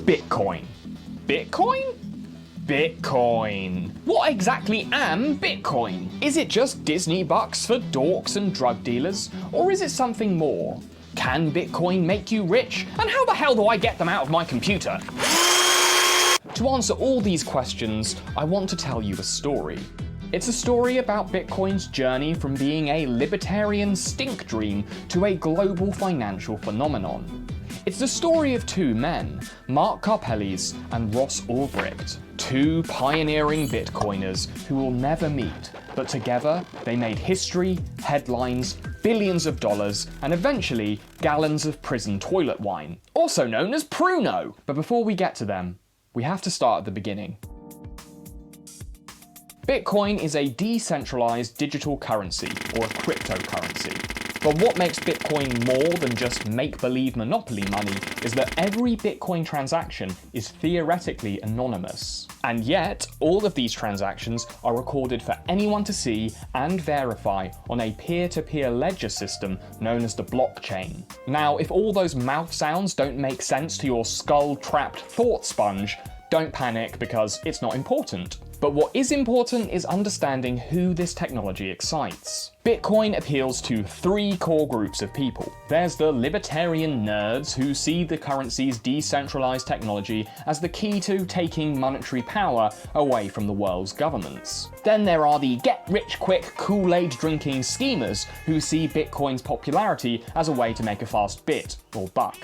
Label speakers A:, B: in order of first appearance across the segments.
A: Bitcoin. Bitcoin? Bitcoin. What exactly am Bitcoin? Is it just Disney bucks for dorks and drug dealers? Or is it something more? Can Bitcoin make you rich? And how the hell do I get them out of my computer? To answer all these questions, I want to tell you a story. It's a story about Bitcoin's journey from being a libertarian stink dream to a global financial phenomenon. It's the story of two men, Mark Karpelès and Ross Ulbricht, two pioneering Bitcoiners who will never meet, but together they made history, headlines, billions of dollars, and eventually gallons of prison toilet wine, also known as Pruno. But before we get to them, we have to start at the beginning. Bitcoin is a decentralized digital currency, or a cryptocurrency. But what makes Bitcoin more than just make-believe monopoly money is that every Bitcoin transaction is theoretically anonymous. And yet, all of these transactions are recorded for anyone to see and verify on a peer-to-peer ledger system known as the blockchain. Now, if all those mouth sounds don't make sense to your skull-trapped thought sponge, don't panic because it's not important. But what is important is understanding who this technology excites. Bitcoin appeals to three core groups of people. There's the libertarian nerds who see the currency's decentralized technology as the key to taking monetary power away from the world's governments. Then there are the get-rich-quick Kool-Aid drinking schemers who see Bitcoin's popularity as a way to make a fast bit, or buck.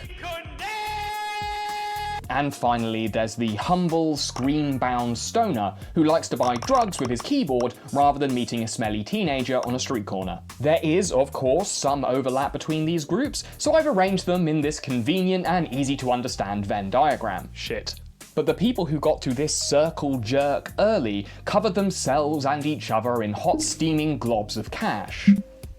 A: And finally, there's the humble, screen-bound stoner who likes to buy drugs with his keyboard rather than meeting a smelly teenager on a street corner. There is, of course, some overlap between these groups, so I've arranged them in this convenient and easy-to-understand Venn diagram. Shit. But the people who got to this circle jerk early covered themselves and each other in hot steaming globs of cash.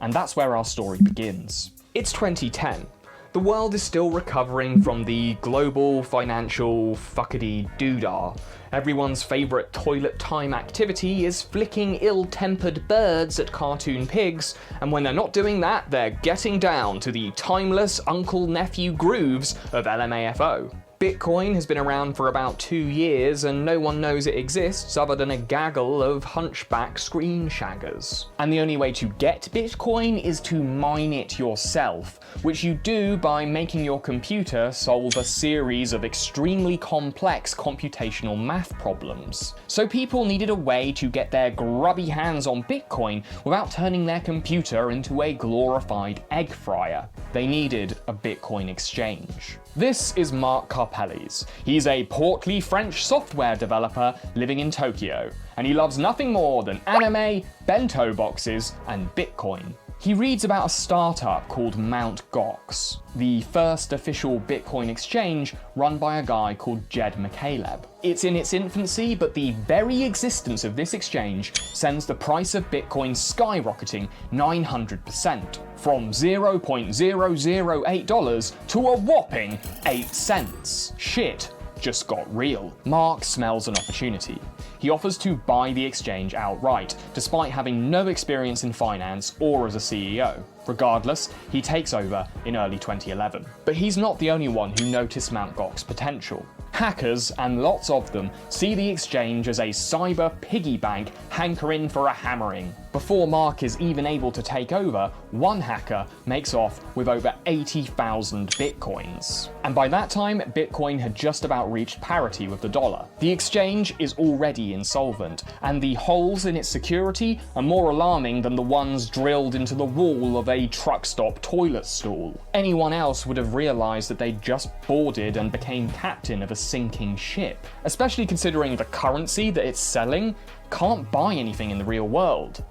A: And that's where our story begins. It's 2010. The world is still recovering from the global financial fuckity-doodah. Everyone's favourite toilet time activity is flicking ill-tempered birds at cartoon pigs, and when they're not doing that, they're getting down to the timeless uncle-nephew grooves of LMAFO. Bitcoin has been around for about 2 years and no one knows it exists other than a gaggle of hunchback screen shaggers. And the only way to get Bitcoin is to mine it yourself, which you do by making your computer solve a series of extremely complex computational math problems. So people needed a way to get their grubby hands on Bitcoin without turning their computer into a glorified egg fryer. They needed a Bitcoin exchange. This is Mark Karpelès. He's a portly French software developer living in Tokyo, and he loves nothing more than anime, bento boxes, and Bitcoin. He reads about a startup called Mt. Gox, the first official Bitcoin exchange run by a guy called Jed McCaleb. It's in its infancy, but the very existence of this exchange sends the price of Bitcoin skyrocketing 900%, from $0.008 to a whopping 8 cents. Shit just got real. Mark smells an opportunity. He offers to buy the exchange outright, despite having no experience in finance or as a CEO. Regardless, he takes over in early 2011. But he's not the only one who noticed Mt. Gox's potential. Hackers, and lots of them, see the exchange as a cyber piggy bank hankering for a hammering. Before Mark is even able to take over, one hacker makes off with over 80,000 bitcoins. And by that time, Bitcoin had just about reached parity with the dollar. The exchange is already insolvent, and the holes in its security are more alarming than the ones drilled into the wall of a truck stop toilet stall. Anyone else would have realized that they'd just boarded and became captain of a sinking ship, especially considering the currency that it's selling can't buy anything in the real world.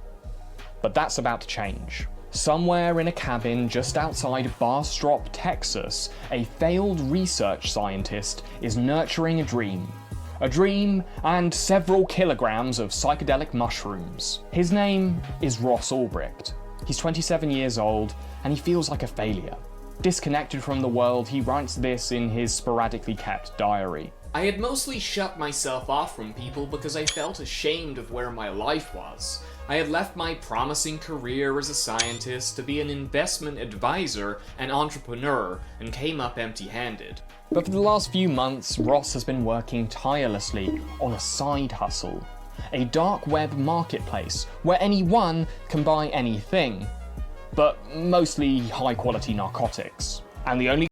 A: But that's about to change. Somewhere in a cabin just outside Bastrop, Texas, a failed research scientist is nurturing a dream. A dream and several kilograms of psychedelic mushrooms. His name is Ross Ulbricht. He's 27 years old and he feels like a failure. Disconnected from the world, he writes this in his sporadically kept diary.
B: I had mostly shut myself off from people because I felt ashamed of where my life was.
A: I had left my promising career as a scientist to be an investment advisor and entrepreneur and came up empty-handed. But for the last few months, Ross has been working tirelessly on a side hustle. A dark web marketplace where anyone can buy anything, but mostly high-quality narcotics. And the only